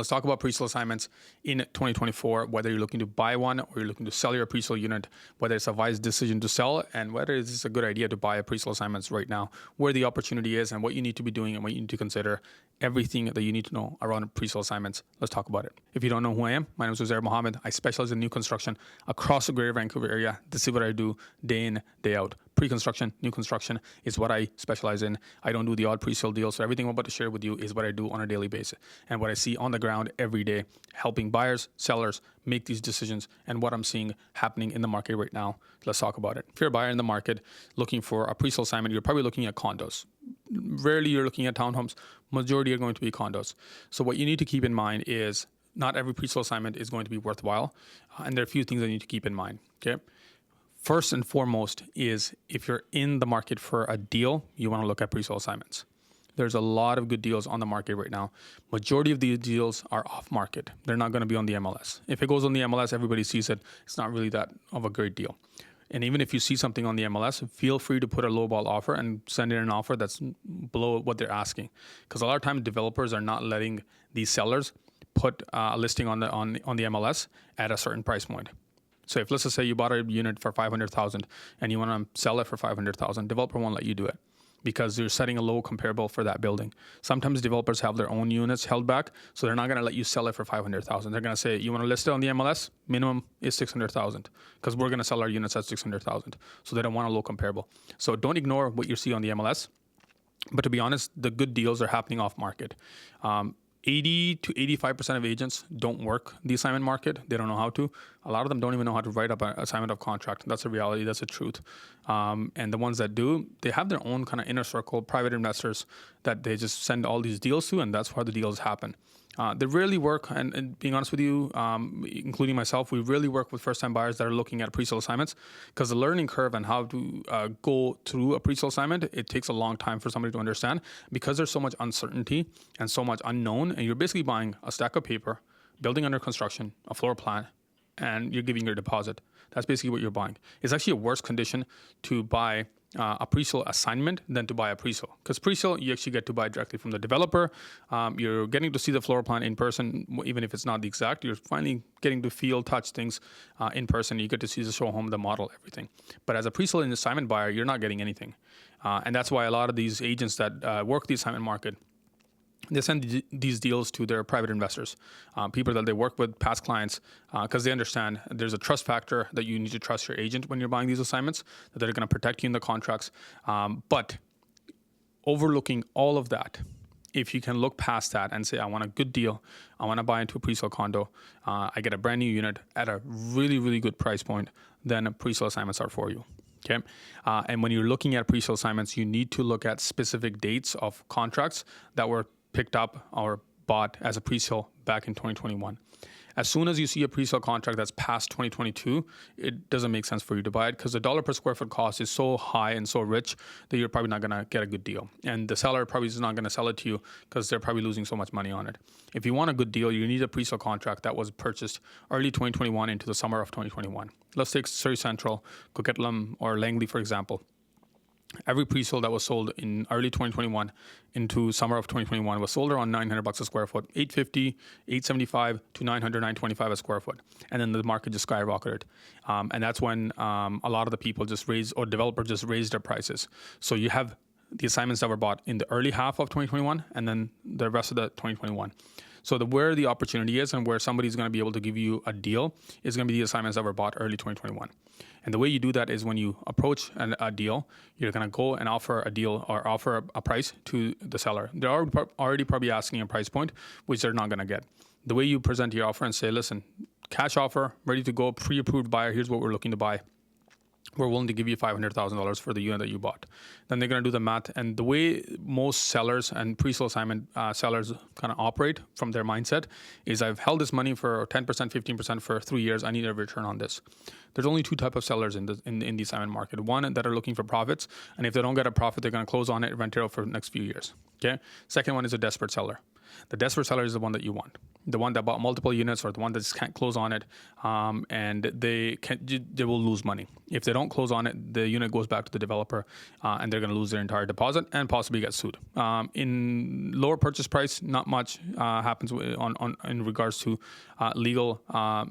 Let's talk about presale assignments in 2024, whether you're looking to buy one or you're looking to sell your presale unit, whether it's a wise decision to sell, and whether it's a good idea to buy a presale assignments right now, where the opportunity is and what you need to be doing and what you need to consider, everything that you need to know around presale assignments. Let's talk about it. If you don't know who I am, my name is Uzair Muhammad. I specialize in new construction across the Greater Vancouver area. This is what I do day in, day out. Pre-construction, new construction is what I specialize in. I don't do the odd presale deal, so everything I'm about to share with you is what I do on a daily basis and what I see on the ground every day, helping buyers, sellers make these decisions and what I'm seeing happening in the market right now. Let's talk about it. If you're a buyer in the market looking for a presale assignment, you're probably looking at condos. Rarely you're looking at townhomes. Majority are going to be condos. So what you need to keep in mind is not every presale assignment is going to be worthwhile, and there are a few things that you need to keep in mind. Okay. First and foremost is if you're in the market for a deal, you want to look at presale assignments. There's a lot of good deals on the market right now. Majority of these deals are off market. They're not going to be on the MLS. If it goes on the MLS, everybody sees it. It's not really that of a great deal. And even if you see something on the MLS, feel free to put a lowball offer and send in an offer that's below what they're asking. Because a lot of times developers are not letting these sellers put a listing on the MLS at a certain price point. So if let's just say you bought a unit for $500,000 and you want to sell it for $500,000, developer won't let you do it because you're setting a low comparable for that building. Sometimes developers have their own units held back, so they're not going to let you sell it for $500,000. They're going to say, you want to list it on the MLS? Minimum is $600,000 because we're going to sell our units at $600,000. So they don't want a low comparable. So don't ignore what you see on the MLS. But to be honest, the good deals are happening off market. 80 to 85% of agents don't work the assignment market. They don't know how to. A lot of them don't even know how to write up an assignment of contract. That's a reality. That's a truth. And the ones that do, they have their own kind of inner circle, private investors that they just send all these deals to, and that's where the deals happen. They rarely work, and being honest with you, including myself, we really work with first-time buyers that are looking at presale assignments because the learning curve and how to go through a presale assignment, it takes a long time for somebody to understand because there's so much uncertainty and so much unknown, and you're basically buying a stack of paper, building under construction, a floor plan, and you're giving your deposit. That's basically what you're buying. It's actually a worse condition to buy a presale assignment than to buy a presale. Because presale, you actually get to buy directly from the developer. You're getting to see the floor plan in person, even if it's not the exact. You're finally getting to feel, touch things in person. You get to see the show home, the model, everything. But as a presale and assignment buyer, you're not getting anything. And that's why a lot of these agents that work the assignment market, they send these deals to their private investors, people that they work with, past clients, because they understand there's a trust factor that you need to trust your agent when you're buying these assignments, that they're going to protect you in the contracts. But overlooking all of that, if you can look past that and say, I want a good deal, I want to buy into a presale condo, I get a brand new unit at a really, really good price point, then presale assignments are for you. Okay. And when you're looking at presale assignments, you need to look at specific dates of contracts that were picked up or bought as a presale back in 2021. As soon as you see a presale contract that's past 2022, it doesn't make sense for you to buy it because the dollar per square foot cost is so high and so rich that you're probably not going to get a good deal. And the seller probably is not going to sell it to you because they're probably losing so much money on it. If you want a good deal, you need a presale contract that was purchased early 2021 into the summer of 2021. Let's take Surrey Central, Coquitlam, or Langley, for example. Every presale that was sold in early 2021 into summer of 2021 was sold around $900 a square foot, $850, $875 to $900, $925 a square foot. And then the market just skyrocketed. And that's when a lot of the people just raised, or developers just raised their prices. So you have the assignments that were bought in the early half of 2021 and then the rest of the 2021. So where the opportunity is and where somebody's going to be able to give you a deal is going to be the assignments that were bought early 2021. And the way you do that is when you approach a deal, you're going to go and offer a deal or offer a price to the seller. They're already probably asking a price point, which they're not going to get. The way you present your offer and say, listen, cash offer, ready to go, pre-approved buyer, here's what we're looking to buy. We're willing to give you $500,000 for the unit that you bought. Then they're going to do the math. And the way most sellers and presale assignment sellers kind of operate from their mindset is I've held this money for 10%, 15% for 3 years. I need a return on this. There's only two types of sellers in the assignment market. One that are looking for profits. And if they don't get a profit, they're going to close on it and rent it out for the next few years. Okay. Second one is a desperate seller. The desperate seller is the one that you want. The one that bought multiple units or the one that just can't close on it, and they will lose money. If they don't close on it, the unit goes back to the developer, and they're going to lose their entire deposit and possibly get sued. In lower purchase price, not much happens in regards to legal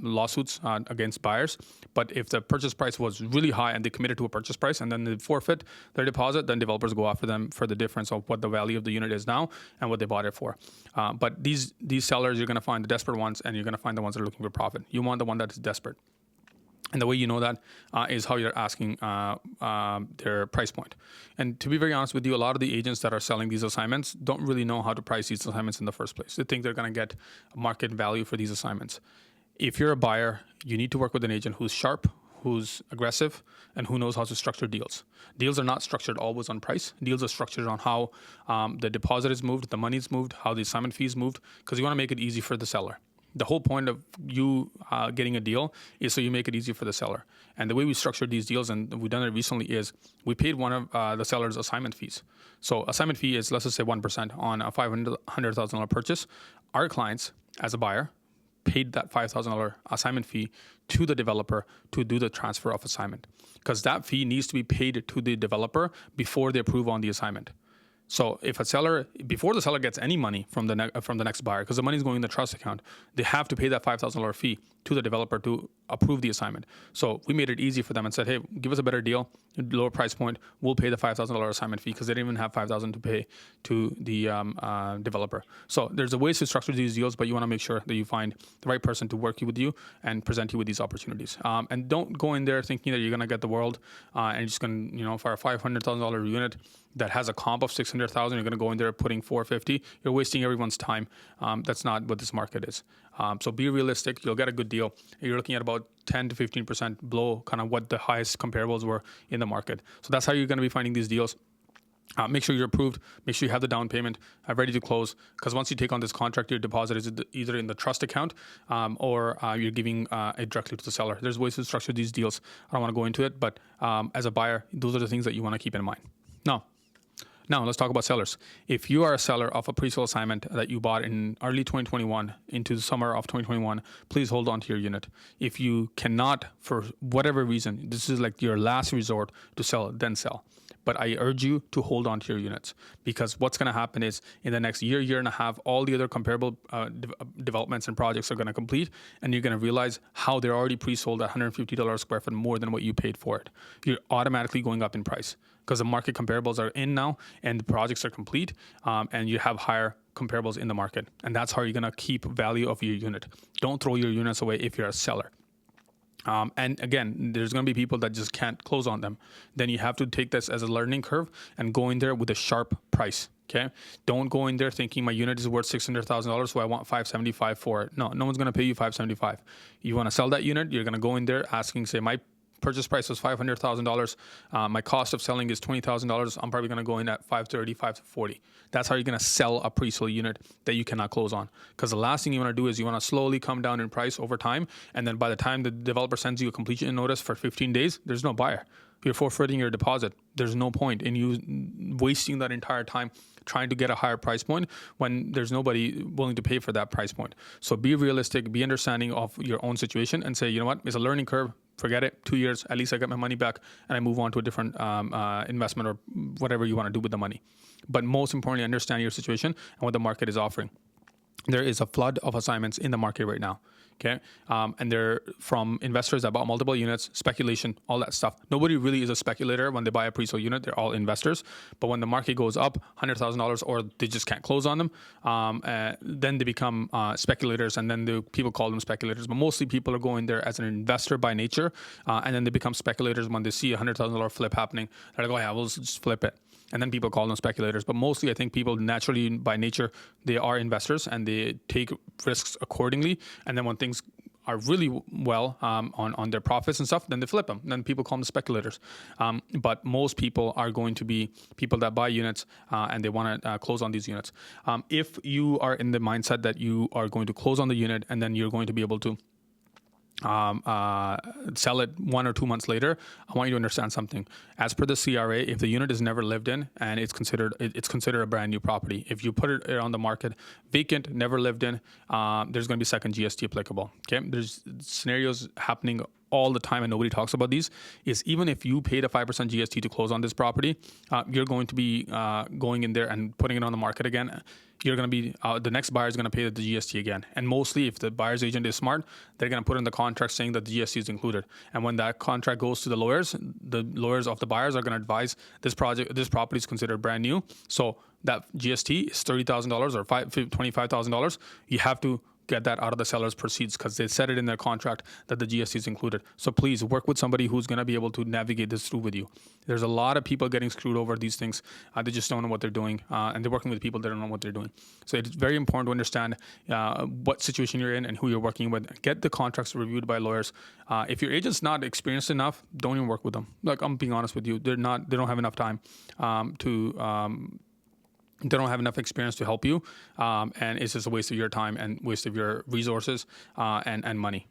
lawsuits against buyers. But if the purchase price was really high and they committed to a purchase price and then they forfeit their deposit, then developers go after them for the difference of what the value of the unit is now and what they bought it for. But these sellers, you're going to find the desperate ones, and you're going to find the ones that are looking for profit. You want the one that is desperate. And the way you know that is how you're asking their price point. And to be very honest with you, a lot of the agents that are selling these assignments don't really know how to price these assignments in the first place. They think they're going to get market value for these assignments. If you're a buyer, you need to work with an agent who's sharp, who's aggressive, and who knows how to structure deals. Deals are not structured always on price. Deals are structured on how the deposit is moved, the money is moved, how the assignment fee is moved, because you want to make it easy for the seller. The whole point of you getting a deal is so you make it easy for the seller. And the way we structured these deals, and we've done it recently, is we paid one of the seller's assignment fees. So assignment fee is, let's just say 1% on a $500,000 purchase. Our clients, as a buyer, paid that $5,000 assignment fee to the developer to do the transfer of assignment, because that fee needs to be paid to the developer before they approve on the assignment. So if a seller, before the seller gets any money from the next buyer, because the money is going in the trust account, they have to pay that $5,000 fee to the developer to approve the assignment. So we made it easy for them and said, hey, give us a better deal, lower price point. We'll pay the $5,000 assignment fee, because they didn't even have $5,000 to pay to the developer. So there's a ways to structure these deals, but you want to make sure that you find the right person to work with you and present you with these opportunities. And don't go in there thinking that you're going to get the world and you're just going to, for a $500,000 unit that has a comp of $600,000, you're going to go in there putting $450,000. You're wasting everyone's time. That's not what this market is. So be realistic. You'll get a good deal. You're looking at about 10 to 15% below kind of what the highest comparables were in the market. So that's how you're going to be finding these deals. Make sure you're approved. Make sure you have the down payment ready to close, because once you take on this contract, your deposit is either in the trust account or you're giving it directly to the seller. There's ways to structure these deals. I don't want to go into it, but as a buyer, those are the things that you want to keep in mind. Now, let's talk about sellers. If you are a seller of a presale assignment that you bought in early 2021 into the summer of 2021, please hold on to your unit. If you cannot, for whatever reason, this is like your last resort to sell, then sell. But I urge you to hold on to your units, because what's going to happen is in the next year and a half, all the other comparable developments and projects are going to complete, and you're going to realize how they're already pre-sold at $150 a square foot more than what you paid for it. You're automatically going up in price because the market comparables are in now and the projects are complete, and you have higher comparables in the market. And that's how you're going to keep value of your unit. Don't throw your units away if you're a seller. And again, there's going to be people that just can't close on them. Then you have to take this as a learning curve and go in there with a sharp price. Okay. Don't go in there thinking my unit is worth $600,000, so I want $575 for it. No one's going to pay you $575. You want to sell that unit, you're going to go in there asking, say, my purchase price was $500,000. My cost of selling is $20,000. I'm probably going to go in at $530, $540. That's how you're going to sell a presale unit that you cannot close on. Because the last thing you want to do is you want to slowly come down in price over time. And then by the time the developer sends you a completion notice for 15 days, there's no buyer. You're forfeiting your deposit. There's no point in you wasting that entire time trying to get a higher price point when there's nobody willing to pay for that price point. So be realistic, be understanding of your own situation and say, you know what, it's a learning curve. Forget it. 2 years, at least I get my money back and I move on to a different investment or whatever you want to do with the money. But most importantly, understand your situation and what the market is offering. There is a flood of assignments in the market right now. Okay. And they're from investors that bought multiple units, speculation, all that stuff. Nobody really is a speculator when they buy a presale unit. They're all investors. But when the market goes up $100,000 or they just can't close on them, then they become speculators, and then the people call them speculators. But mostly people are going there as an investor by nature, and then they become speculators when they see a $100,000 flip happening. They're like, oh yeah, we'll just flip it. And then people call them speculators. But mostly I think people naturally, by nature, they are investors and they take risks accordingly. And then when things are really well on their profits and stuff, then they flip them. Then people call them speculators. But most people are going to be people that buy units and they want to close on these units. If you are in the mindset that you are going to close on the unit and then you're going to be able to sell it 1 or 2 months later, I want you to understand something. As per the CRA, if the unit is never lived in and it's considered a brand new property, if you put it on the market vacant, never lived in, there's going to be second GST applicable. Okay, there's scenarios happening all the time and nobody talks about these. Is even if you paid a 5% GST to close on this property, you're going to be going in there and putting it on the market again. You're going to be the next buyer is going to pay the GST again. And mostly, if the buyer's agent is smart, they're going to put in the contract saying that the GST is included. And when that contract goes to the lawyers of the buyers are going to advise this property is considered brand new. So that GST is $30,000 or $25,000. You have to get that out of the seller's proceeds because they said it in their contract that the GST is included. So please work with somebody who's going to be able to navigate this through with you. There's a lot of people getting screwed over these things. They just don't know what they're doing, and they're working with people that don't know what they're doing. So it's very important to understand what situation you're in and who you're working with. Get the contracts reviewed by lawyers. If your agent's not experienced enough, don't even work with them. Like, I'm being honest with you, they don't have enough time they don't have enough experience to help you, and it's just a waste of your time and waste of your resources and money.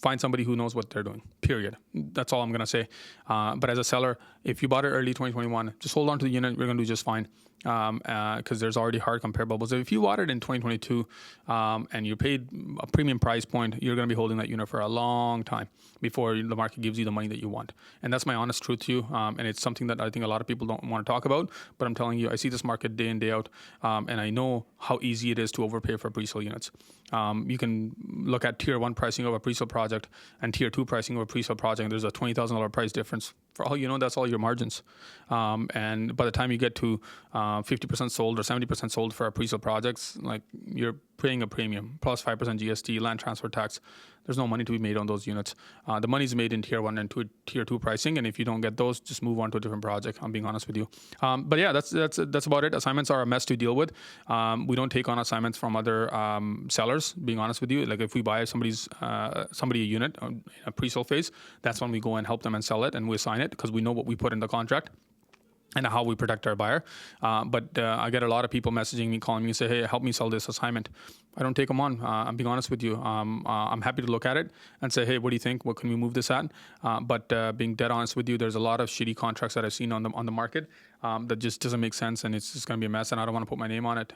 Find somebody who knows what they're doing, period. That's all I'm going to say. But as a seller, if you bought it early 2021, just hold on to the unit. You're going to do just fine because there's already hard comparables. If you bought it in 2022 and you paid a premium price point, you're going to be holding that unit for a long time before the market gives you the money that you want. And that's my honest truth to you. And it's something that I think a lot of people don't want to talk about. But I'm telling you, I see this market day in, day out. And I know how easy it is to overpay for presale units. You can look at tier 1 pricing of a presale project and tier 2 pricing of a presale project. There's a $20,000 price difference. For all you know, that's all your margins. And by the time you get to 50% sold or 70% sold for a presale projects, like, you're paying a premium plus 5% GST, land transfer tax. There's no money to be made on those units. The money's made in tier 1 and tier 2 pricing, and if you don't get those, just move on to a different project. I'm being honest with you. But yeah, that's about it. Assignments are a mess to deal with. We don't take on assignments from other sellers. Being honest with you, like, if we buy somebody a unit in a presale phase, that's when we go and help them and sell it, and we assign it because we know what we put in the contract and how we protect our buyer. But I get a lot of people messaging me, calling me, and say, hey, help me sell this assignment. I don't take them on. I'm being honest with you. I'm happy to look at it and say, hey, what do you think? What can we move this at? But being dead honest with you, there's a lot of shitty contracts that I've seen on the market that just doesn't make sense, and it's just going to be a mess, and I don't want to put my name on it.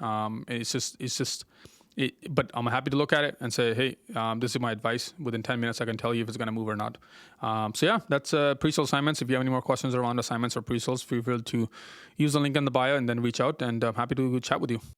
But I'm happy to look at it and say, hey, this is my advice. Within 10 minutes, I can tell you if it's going to move or not. So yeah, that's presale assignments. If you have any more questions around assignments or presales, feel free to use the link in the bio and then reach out, and I'm happy to chat with you.